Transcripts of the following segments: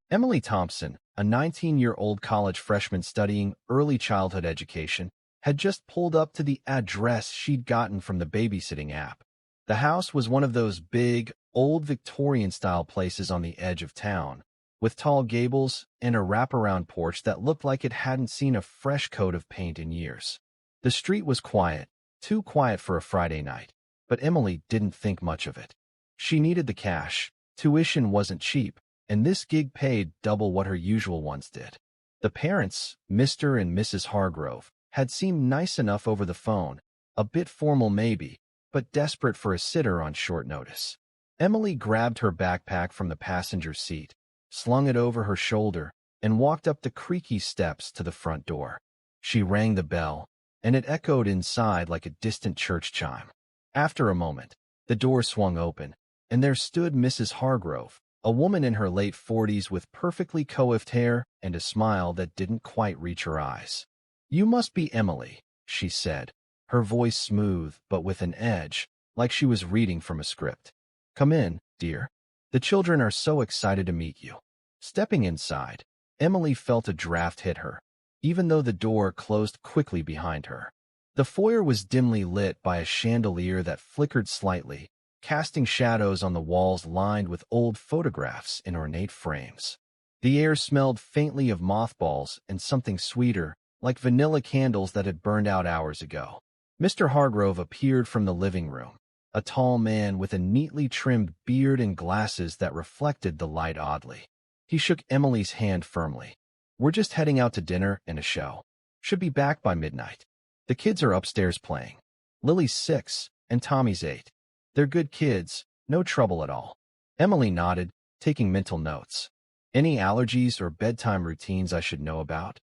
Emily Thompson, a 19-year-old college freshman studying early childhood education, had just pulled up to the address she'd gotten from the babysitting app. The house was one of those big, old Victorian-style places on the edge of town, with tall gables and a wraparound porch that looked like it hadn't seen a fresh coat of paint in years. The street was quiet, too quiet for a Friday night, but Emily didn't think much of it. She needed the cash, tuition wasn't cheap, and this gig paid double what her usual ones did. The parents, Mr. and Mrs. Hargrove, had seemed nice enough over the phone, a bit formal maybe, but desperate for a sitter on short notice. Emily grabbed her backpack from the passenger seat, slung it over her shoulder, and walked up the creaky steps to the front door. She rang the bell, and it echoed inside like a distant church chime. After a moment, the door swung open, and there stood Mrs. Hargrove, a woman in her late 40s with perfectly coiffed hair and a smile that didn't quite reach her eyes. "You must be Emily," she said, her voice smooth but with an edge, like she was reading from a script. "Come in, dear. The children are so excited to meet you." Stepping inside, Emily felt a draft hit her, even though the door closed quickly behind her. The foyer was dimly lit by a chandelier that flickered slightly, casting shadows on the walls lined with old photographs in ornate frames. The air smelled faintly of mothballs and something sweeter, like vanilla candles that had burned out hours ago. Mr. Hargrove appeared from the living room, a tall man with a neatly trimmed beard and glasses that reflected the light oddly. He shook Emily's hand firmly. "We're just heading out to dinner and a show. Should be back by midnight. The kids are upstairs playing. Lily's 6, and Tommy's 8. They're good kids, no trouble at all." Emily nodded, taking mental notes. "Any allergies or bedtime routines I should know about?"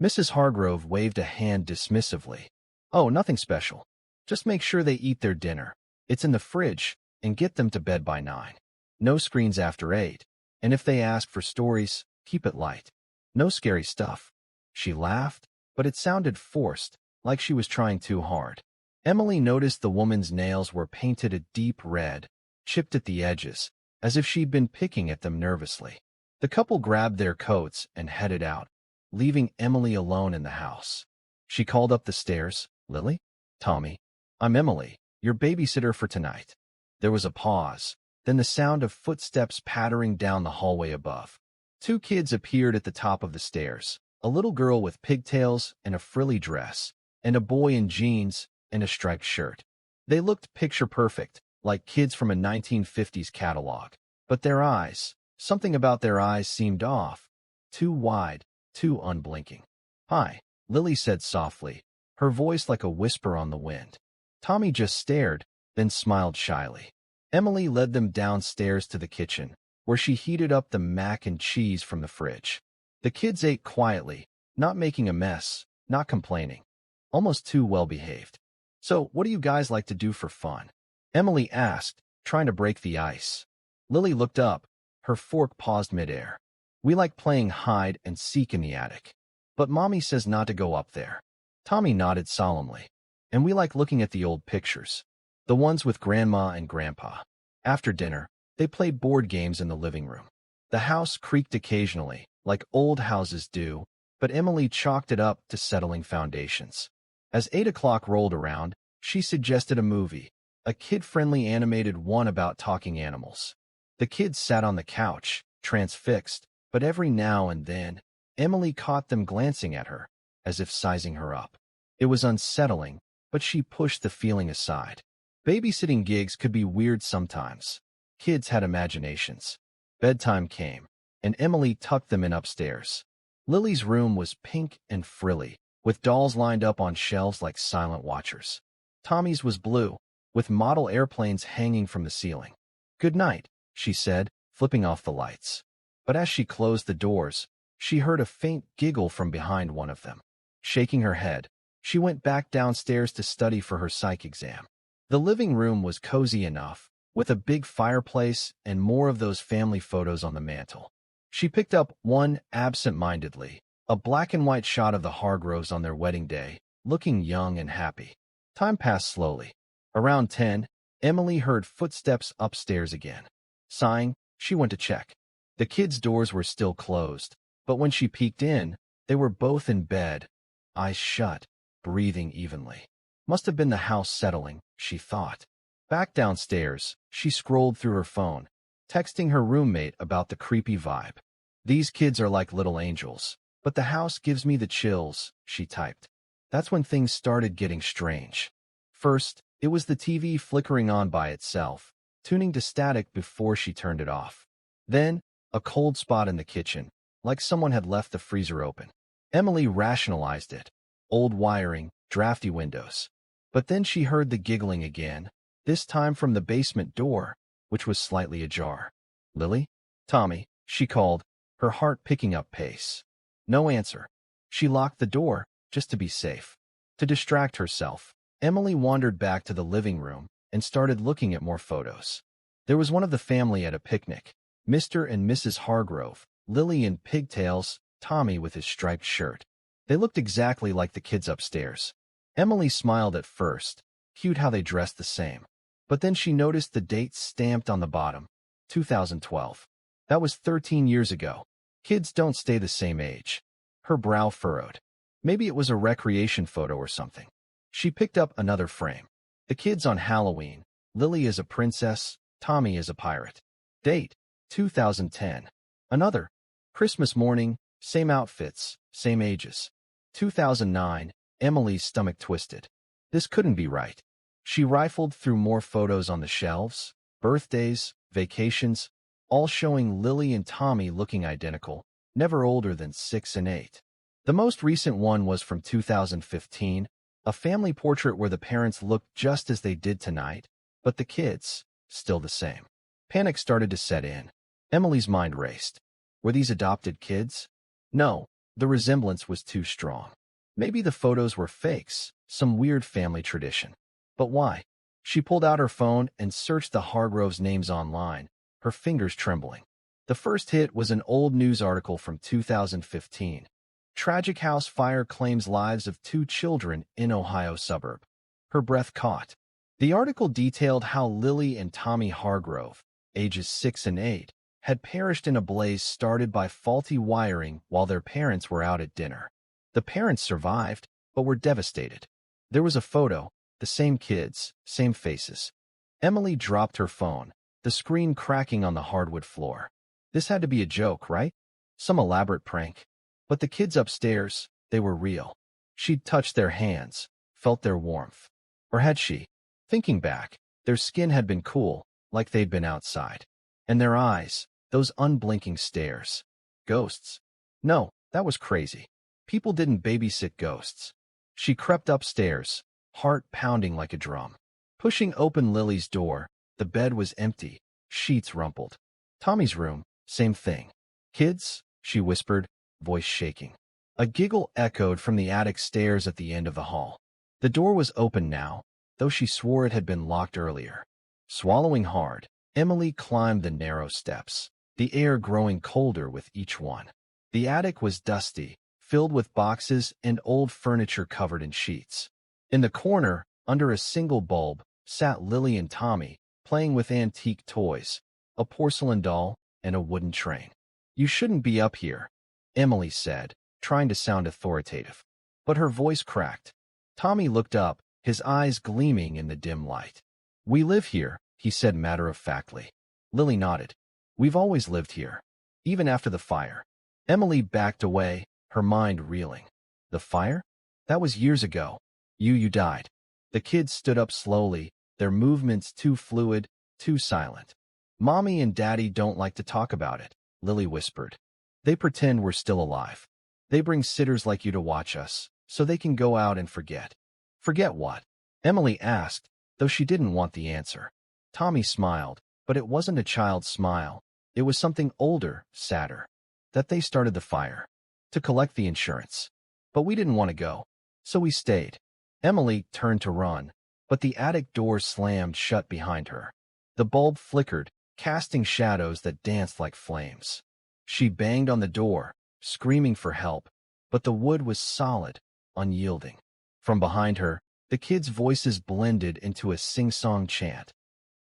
Mrs. Hargrove waved a hand dismissively. "Oh, nothing special. Just make sure they eat their dinner. It's in the fridge, and get them to bed by 9. No screens after 8. And if they ask for stories, keep it light. No scary stuff." She laughed, but it sounded forced, like she was trying too hard. Emily noticed the woman's nails were painted a deep red, chipped at the edges, as if she'd been picking at them nervously. The couple grabbed their coats and headed out, leaving Emily alone in the house. She called up the stairs, "Lily? Tommy? I'm Emily, your babysitter for tonight." There was a pause, then the sound of footsteps pattering down the hallway above. 2 kids appeared at the top of the stairs, a little girl with pigtails and a frilly dress, and a boy in jeans and a striped shirt. They looked picture-perfect, like kids from a 1950s catalog. But their eyes, something about their eyes seemed off, too wide, too unblinking. "Hi," Lily said softly, her voice like a whisper on the wind. Tommy just stared, then smiled shyly. Emily led them downstairs to the kitchen, where she heated up the mac and cheese from the fridge. The kids ate quietly, not making a mess, not complaining. Almost too well-behaved. "So, what do you guys like to do for fun?" Emily asked, trying to break the ice. Lily looked up, her fork paused midair. "We like playing hide and seek in the attic. But Mommy says not to go up there." Tommy nodded solemnly. "And we like looking at the old pictures. The ones with Grandma and Grandpa." After dinner, they played board games in the living room. The house creaked occasionally, like old houses do, but Emily chalked it up to settling foundations. As 8 o'clock rolled around, she suggested a movie, a kid-friendly animated one about talking animals. The kids sat on the couch, transfixed, but every now and then, Emily caught them glancing at her, as if sizing her up. It was unsettling, but she pushed the feeling aside. Babysitting gigs could be weird sometimes. Kids had imaginations. Bedtime came, and Emily tucked them in upstairs. Lily's room was pink and frilly, with dolls lined up on shelves like silent watchers. Tommy's was blue, with model airplanes hanging from the ceiling. "Good night," she said, flipping off the lights. But as she closed the doors, she heard a faint giggle from behind one of them. Shaking her head, she went back downstairs to study for her psych exam. The living room was cozy enough, with a big fireplace and more of those family photos on the mantel. She picked up one absent-mindedly, a black-and-white shot of the Hargroves on their wedding day, looking young and happy. Time passed slowly. Around 10, Emily heard footsteps upstairs again. Sighing, she went to check. The kids' doors were still closed, but when she peeked in, they were both in bed, eyes shut, breathing evenly. Must have been the house settling, she thought. Back downstairs, she scrolled through her phone, texting her roommate about the creepy vibe. These kids are like little angels, but the house gives me the chills, she typed. That's when things started getting strange. First, it was the TV flickering on by itself, tuning to static before she turned it off. Then, a cold spot in the kitchen, like someone had left the freezer open. Emily rationalized it. Old wiring, drafty windows. But then she heard the giggling again, this time from the basement door, which was slightly ajar. Lily? Tommy, she called, her heart picking up pace. No answer. She locked the door, just to be safe. To distract herself, Emily wandered back to the living room and started looking at more photos. There was one of the family at a picnic. Mr. and Mrs. Hargrove, Lily in pigtails, Tommy with his striped shirt. They looked exactly like the kids upstairs. Emily smiled at first, cute how they dressed the same. But then she noticed the date stamped on the bottom, 2012. That was 13 years ago. Kids don't stay the same age. Her brow furrowed. Maybe it was a recreation photo or something. She picked up another frame. The kids on Halloween, Lily is a princess, Tommy is a pirate. Date, 2010. Another. Christmas morning, same outfits, same ages. 2009, Emily's stomach twisted. This couldn't be right. She rifled through more photos on the shelves, birthdays, vacations, all showing Lily and Tommy looking identical, never older than 6 and 8. The most recent one was from 2015, a family portrait where the parents looked just as they did tonight, but the kids, still the same. Panic started to set in. Emily's mind raced. Were these adopted kids? No, the resemblance was too strong. Maybe the photos were fakes, some weird family tradition. But why? She pulled out her phone and searched the Hargroves' names online, her fingers trembling. The first hit was an old news article from 2015. Tragic house fire claims lives of 2 children in Ohio suburb. Her breath caught. The article detailed how Lily and Tommy Hargrove, ages 6 and 8, had perished in a blaze started by faulty wiring while their parents were out at dinner. The parents survived, but were devastated. There was a photo, the same kids, same faces. Emily dropped her phone, the screen cracking on the hardwood floor. This had to be a joke, right? Some elaborate prank. But the kids upstairs, they were real. She'd touched their hands, felt their warmth. Or had she? Thinking back, their skin had been cool, like they'd been outside. And their eyes, those unblinking stares. Ghosts? No, that was crazy. People didn't babysit ghosts. She crept upstairs, heart pounding like a drum. Pushing open Lily's door, the bed was empty, sheets rumpled. Tommy's room, same thing. Kids? She whispered, voice shaking. A giggle echoed from the attic stairs at the end of the hall. The door was open now, though she swore it had been locked earlier. Swallowing hard, Emily climbed the narrow steps, the air growing colder with each one. The attic was dusty, filled with boxes and old furniture covered in sheets. In the corner, under a single bulb, sat Lily and Tommy, playing with antique toys, a porcelain doll, and a wooden train. You shouldn't be up here, Emily said, trying to sound authoritative. But her voice cracked. Tommy looked up, his eyes gleaming in the dim light. We live here, he said matter-of-factly. Lily nodded. We've always lived here, even after the fire. Emily backed away, her mind reeling. The fire? That was years ago. You died. The kids stood up slowly, their movements too fluid, too silent. Mommy and Daddy don't like to talk about it, Lily whispered. They pretend we're still alive. They bring sitters like you to watch us, so they can go out and forget. Forget what? Emily asked, though she didn't want the answer. Tommy smiled, but it wasn't a child's smile. It was something older, sadder. That they started the fire. To collect the insurance. But we didn't want to go. So we stayed. Emily turned to run, but the attic door slammed shut behind her. The bulb flickered, casting shadows that danced like flames. She banged on the door, screaming for help, but the wood was solid, unyielding. From behind her, the kids' voices blended into a sing-song chant.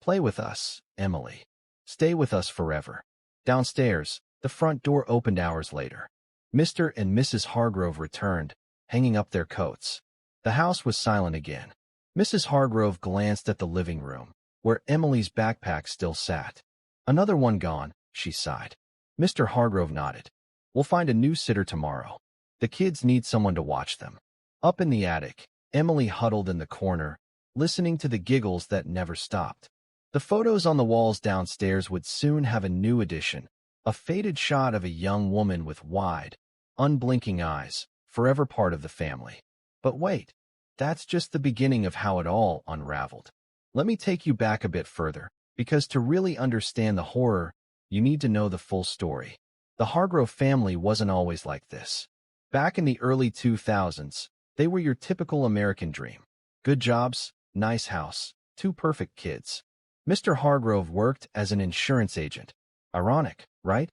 Play with us, Emily. Stay with us forever. Downstairs, The front door opened hours later. Mr. and Mrs. Hargrove returned, hanging up their coats. The house was silent again. Mrs. Hargrove glanced at the living room, where Emily's backpack still sat. "Another one gone," she sighed. Mr. Hargrove nodded. "We'll find a new sitter tomorrow. The kids need someone to watch them." Up in the attic, Emily huddled in the corner, listening to the giggles that never stopped. The photos on the walls downstairs would soon have a new addition, a faded shot of a young woman with wide, unblinking eyes, forever part of the family. But wait, that's just the beginning of how it all unraveled. Let me take you back a bit further, because to really understand the horror, you need to know the full story. The Hargrove family wasn't always like this. Back in the early 2000s, they were your typical American dream. Good jobs, nice house, two perfect kids. Mr. Hargrove worked as an insurance agent. Ironic, right?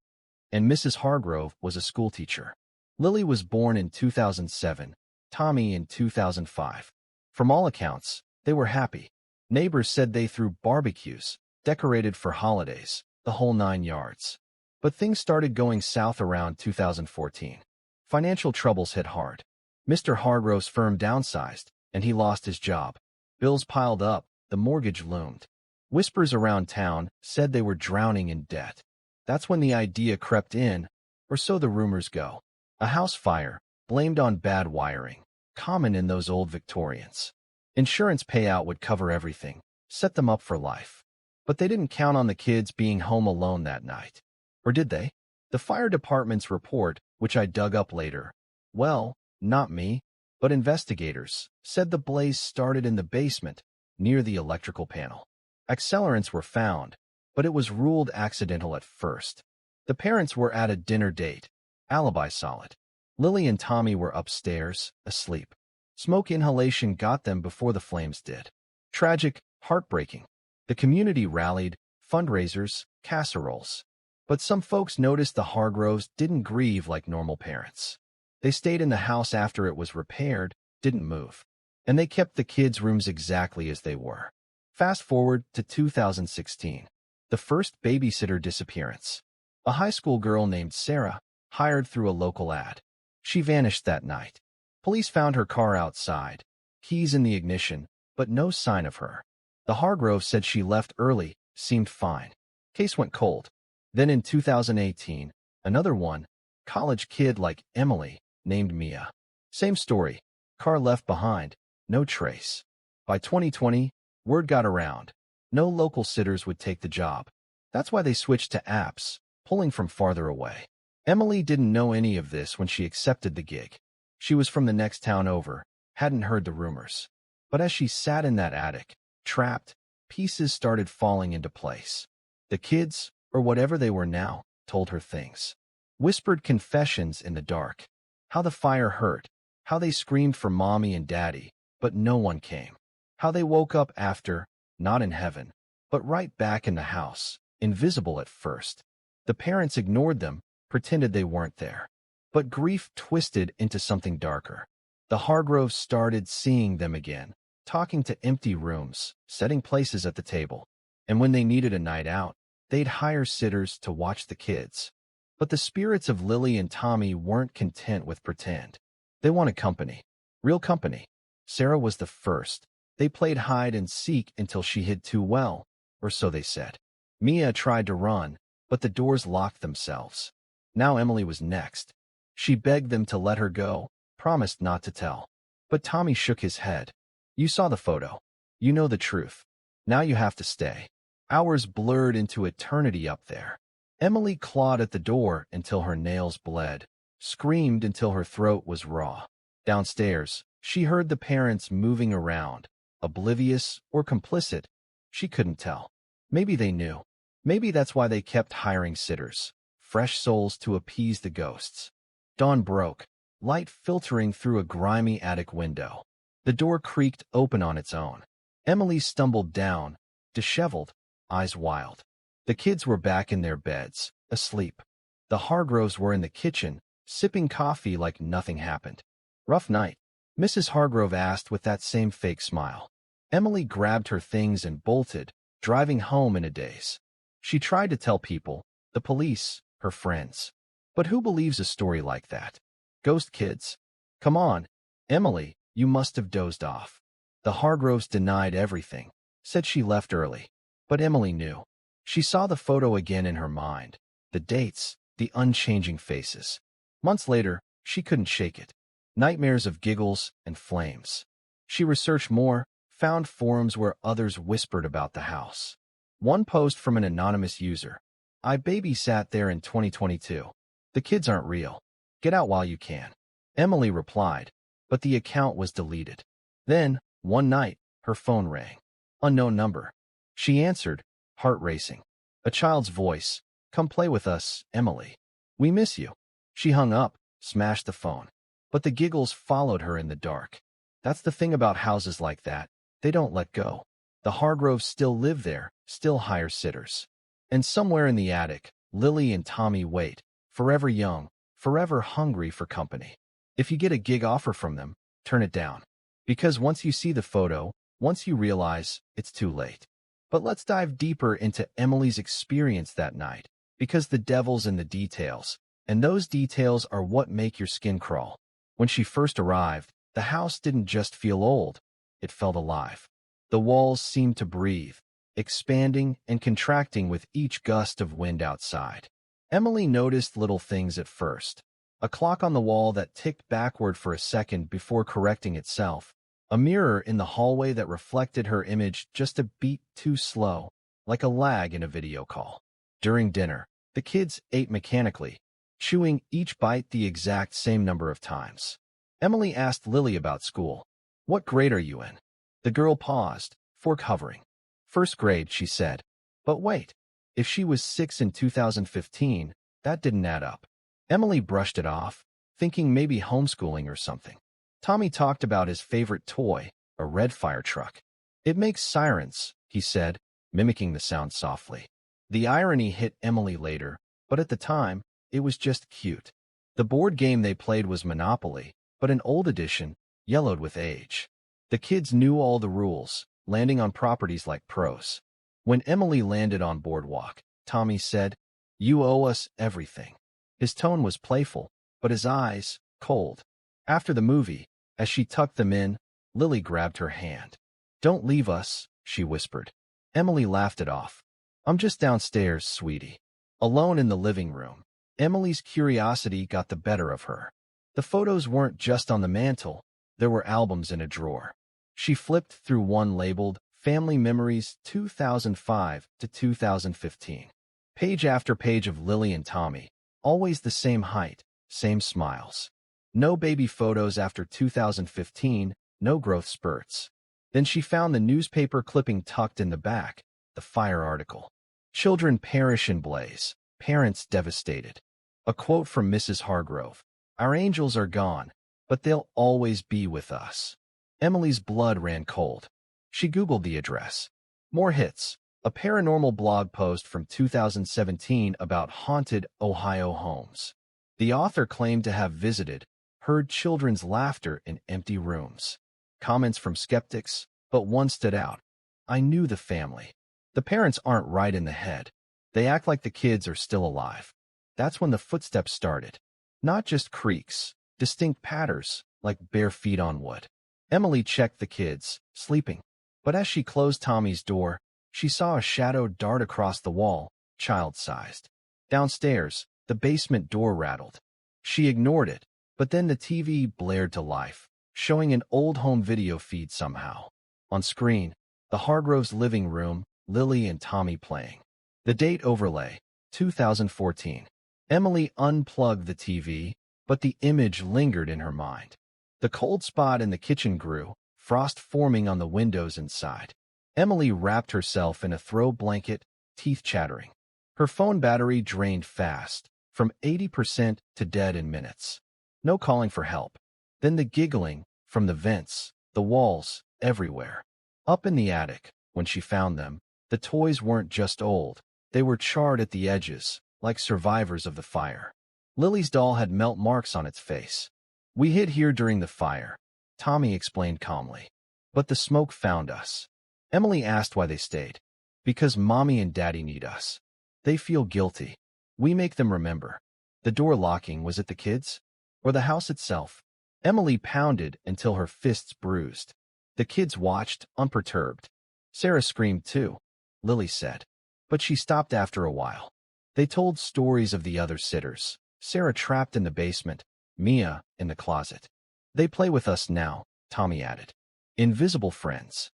And Mrs. Hargrove was a schoolteacher. Lily was born in 2007, Tommy in 2005. From all accounts, they were happy. Neighbors said they threw barbecues, decorated for holidays, the whole 9 yards. But things started going south around 2014. Financial troubles hit hard. Mr. Hargrove's firm downsized, and he lost his job. Bills piled up, the mortgage loomed. Whispers around town said they were drowning in debt. That's when the idea crept in, or so the rumors go. A house fire, blamed on bad wiring, common in those old Victorians. Insurance payout would cover everything, set them up for life. But they didn't count on the kids being home alone that night. Or did they? The fire department's report, which I dug up later, well, not me, but investigators, said the blaze started in the basement, near the electrical panel. Accelerants were found, but it was ruled accidental at first. The parents were at a dinner date, alibi solid. Lily and Tommy were upstairs, asleep. Smoke inhalation got them before the flames did. Tragic, heartbreaking. The community rallied, fundraisers, casseroles. But some folks noticed the Hargroves didn't grieve like normal parents. They stayed in the house after it was repaired, didn't move. And they kept the kids' rooms exactly as they were. Fast forward to 2016. The first babysitter disappearance. A high school girl named Sarah, hired through a local ad. She vanished that night. Police found her car outside, keys in the ignition, but no sign of her. The Hargroves said she left early, seemed fine. Case went cold. Then in 2018, another one, college kid like Emily, named Mia. Same story. Car left behind, no trace. By 2020, word got around. No local sitters would take the job. That's why they switched to apps, pulling from farther away. Emily didn't know any of this when she accepted the gig. She was from the next town over, hadn't heard the rumors. But as she sat in that attic, trapped, pieces started falling into place. The kids, or whatever they were now, told her things. Whispered confessions in the dark. How the fire hurt. How they screamed for mommy and daddy, but no one came. How they woke up after, not in heaven, but right back in the house, invisible at first. The parents ignored them, pretended they weren't there. But grief twisted into something darker. The Hargroves started seeing them again, talking to empty rooms, setting places at the table. And when they needed a night out, they'd hire sitters to watch the kids. But the spirits of Lily and Tommy weren't content with pretend. They wanted company. Real company. Sarah was the first. They played hide and seek until she hid too well, or so they said. Mia tried to run, but the doors locked themselves. Now Emily was next. She begged them to let her go, promised not to tell. But Tommy shook his head. You saw the photo. You know the truth. Now you have to stay. Hours blurred into eternity up there. Emily clawed at the door until her nails bled, screamed until her throat was raw. Downstairs, she heard the parents moving around, oblivious or complicit. She couldn't tell. Maybe they knew. Maybe that's why they kept hiring sitters, fresh souls to appease the ghosts. Dawn broke, light filtering through a grimy attic window. The door creaked open on its own. Emily stumbled down, disheveled, eyes wild. The kids were back in their beds, asleep. The Hargroves were in the kitchen, sipping coffee like nothing happened. Rough night, Mrs. Hargrove asked with that same fake smile. Emily grabbed her things and bolted, driving home in a daze. She tried to tell people, the police, her friends. But who believes a story like that? Ghost kids? Come on, Emily, you must have dozed off. The Hargroves denied everything, said she left early. But Emily knew. She saw the photo again in her mind, the dates, the unchanging faces. Months later, she couldn't shake it. Nightmares of giggles and flames. She researched more, found forums where others whispered about the house. One post from an anonymous user. I babysat there in 2022. The kids aren't real. Get out while you can. Emily replied, but the account was deleted. Then, one night, her phone rang. Unknown number. She answered, heart racing. A child's voice. Come play with us, Emily. We miss you. She hung up, smashed the phone. But the giggles followed her in the dark. That's the thing about houses like that. They don't let go. The Hargroves still live there, still hire sitters. And somewhere in the attic, Lily and Tommy wait, forever young, forever hungry for company. If you get a gig offer from them, turn it down. Because once you see the photo, once you realize, it's too late. But let's dive deeper into Emily's experience that night, because the devil's in the details, and those details are what make your skin crawl. When she first arrived, the house didn't just feel old, it felt alive. The walls seemed to breathe, expanding and contracting with each gust of wind outside. Emily noticed little things at first. A clock on the wall that ticked backward for a second before correcting itself. A mirror in the hallway that reflected her image just a beat too slow, like a lag in a video call. During dinner, the kids ate mechanically, chewing each bite the exact same number of times. Emily asked Lily about school. What grade are you in? The girl paused, fork hovering. First grade, she said. But wait, if she was 6 in 2015, that didn't add up. Emily brushed it off, thinking maybe homeschooling or something. Tommy talked about his favorite toy, a red fire truck. It makes sirens, he said, mimicking the sound softly. The irony hit Emily later, but at the time, it was just cute. The board game they played was Monopoly, but an old edition, yellowed with age. The kids knew all the rules, landing on properties like pros. When Emily landed on Boardwalk, Tommy said, "You owe us everything." His tone was playful, but his eyes, cold. After the movie, as she tucked them in, Lily grabbed her hand. "Don't leave us," she whispered. Emily laughed it off. "I'm just downstairs, sweetie." Alone in the living room, Emily's curiosity got the better of her. The photos weren't just on the mantel, there were albums in a drawer. She flipped through one labeled Family Memories 2005 to 2015. Page after page of Lily and Tommy, always the same height, same smiles. No baby photos after 2015, no growth spurts. Then she found the newspaper clipping tucked in the back, the fire article. Children perish in blaze, parents devastated. A quote from Mrs. Hargrove. Our angels are gone, but they'll always be with us. Emily's blood ran cold. She Googled the address. More hits. A paranormal blog post from 2017 about haunted Ohio homes. The author claimed to have visited, heard children's laughter in empty rooms. Comments from skeptics, but one stood out. I knew the family. The parents aren't right in the head. They act like the kids are still alive. That's when the footsteps started. Not just creaks, distinct patters, like bare feet on wood. Emily checked the kids, sleeping. But as she closed Tommy's door, she saw a shadow dart across the wall, child-sized. Downstairs, the basement door rattled. She ignored it, but then the TV blared to life, showing an old home video feed somehow. On screen, the Hargroves' living room, Lily and Tommy playing. The date overlay, 2014. Emily unplugged the TV, but the image lingered in her mind. The cold spot in the kitchen grew, frost forming on the windows inside. Emily wrapped herself in a throw blanket, teeth chattering. Her phone battery drained fast, from 80% to dead in minutes. No calling for help. Then the giggling, from the vents, the walls, everywhere. Up in the attic, when she found them, the toys weren't just old. They were charred at the edges, like survivors of the fire. Lily's doll had melt marks on its face. We hid here during the fire, Tommy explained calmly. But the smoke found us. Emily asked why they stayed. Because Mommy and Daddy need us. They feel guilty. We make them remember. The door locking, was it the kids? Or the house itself? Emily pounded until her fists bruised. The kids watched, unperturbed. Sarah screamed too, Lily said. But she stopped after a while. They told stories of the other sitters. Sarah trapped in the basement, Mia in the closet. They play with us now, Tommy added. Invisible friends.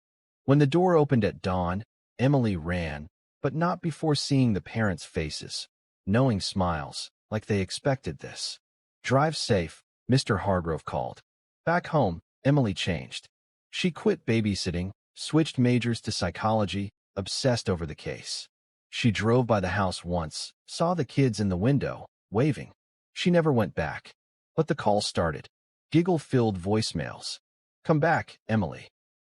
When the door opened at dawn, Emily ran, but not before seeing the parents' faces. Knowing smiles, like they expected this. Drive safe, Mr. Hargrove called. Back home, Emily changed. She quit babysitting, switched majors to psychology, obsessed over the case. She drove by the house once, saw the kids in the window, waving. She never went back. But the call started. Giggle-filled voicemails. Come back, Emily.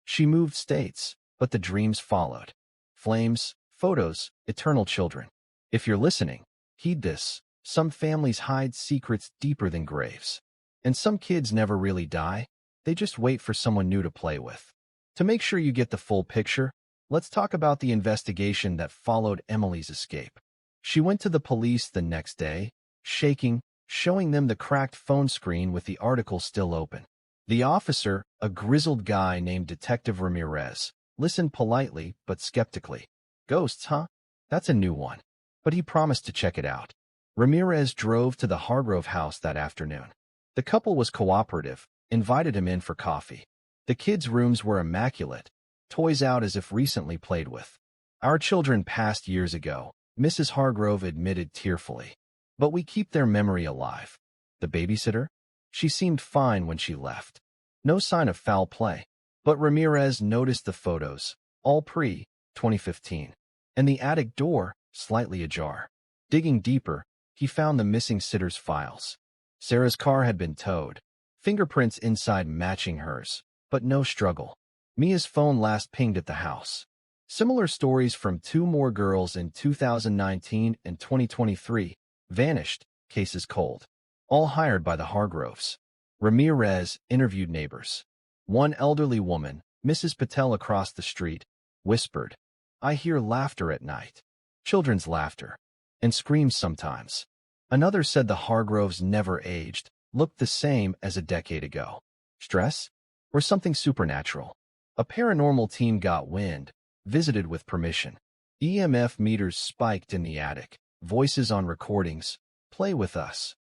She moved states, but the dreams followed. Flames, photos, eternal children. If you're listening, heed this. Some families hide secrets deeper than graves. And some kids never really die. They just wait for someone new to play with. To make sure you get the full picture, let's talk about the investigation that followed Emily's escape. She went to the police the next day, shaking, showing them the cracked phone screen with the article still open. The officer, a grizzled guy named Detective Ramirez, listened politely but skeptically. Ghosts, huh? That's a new one. But he promised to check it out. Ramirez drove to the Hargrove house that afternoon. The couple was cooperative, invited him in for coffee. The kids' rooms were immaculate, toys out as if recently played with. Our children passed years ago, Mrs. Hargrove admitted tearfully. But we keep their memory alive. The babysitter? She seemed fine when she left. No sign of foul play. But Ramirez noticed the photos, all pre-2015, and the attic door slightly ajar. Digging deeper, he found the missing sitter's files. Sarah's car had been towed, fingerprints inside matching hers, but no struggle. Mia's phone last pinged at the house. Similar stories from two more girls in 2019 and 2023 vanished, cases cold. All hired by the Hargroves. Ramirez interviewed neighbors. One elderly woman, Mrs. Patel across the street, whispered, I hear laughter at night. Children's laughter. And screams sometimes. Another said the Hargroves never aged, looked the same as a decade ago. Stress? Or something supernatural? A paranormal team got wind, visited with permission. EMF meters spiked in the attic, voices on recordings, play with us.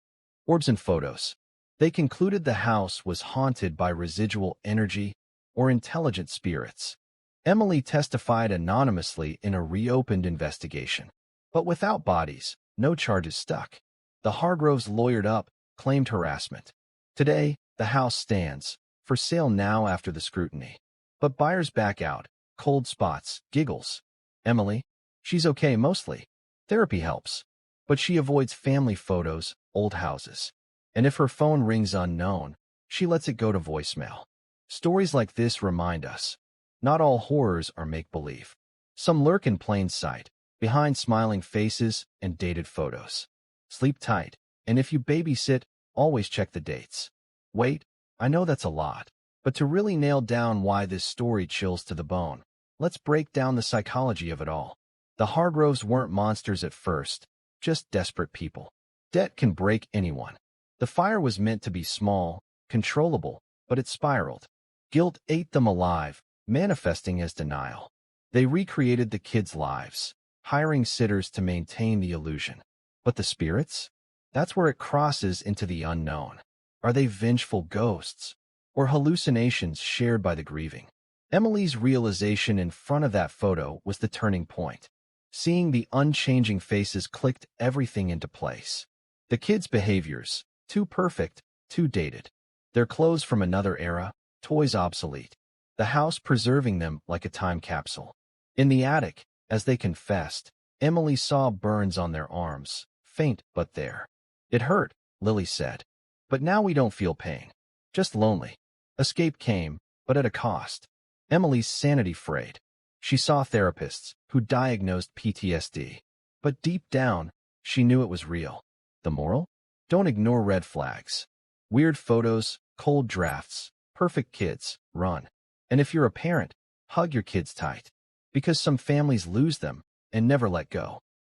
Orbs and photos. They concluded the house was haunted by residual energy or intelligent spirits. Emily testified anonymously in a reopened investigation. But without bodies, no charges stuck. The Hargroves lawyered up, claimed harassment. Today, the house stands, for sale now after the scrutiny. But buyers back out, cold spots, giggles. Emily? She's okay mostly. Therapy helps. But she avoids family photos, old houses. And if her phone rings unknown, she lets it go to voicemail. Stories like this remind us, not all horrors are make-believe. Some lurk in plain sight, behind smiling faces and dated photos. Sleep tight, and if you babysit, always check the dates. Wait, I know that's a lot, but to really nail down why this story chills to the bone, let's break down the psychology of it all. The Hargroves weren't monsters at first, just desperate people. Debt can break anyone. The fire was meant to be small, controllable, but it spiraled. Guilt ate them alive, manifesting as denial. They recreated the kids' lives, hiring sitters to maintain the illusion. But the spirits? That's where it crosses into the unknown. Are they vengeful ghosts, or hallucinations shared by the grieving? Emily's realization in front of that photo was the turning point. Seeing the unchanging faces clicked everything into place. The kids' behaviors, too perfect, too dated. Their clothes from another era, toys obsolete. The house preserving them like a time capsule. In the attic, as they confessed, Emily saw burns on their arms, faint but there. It hurt, Lily said. But now we don't feel pain. Just lonely. Escape came, but at a cost. Emily's sanity frayed. She saw therapists who diagnosed PTSD. But deep down, she knew it was real. The moral? Don't ignore red flags. Weird photos, cold drafts, perfect kids, run. And if you're a parent, hug your kids tight. Because some families lose them and never let go.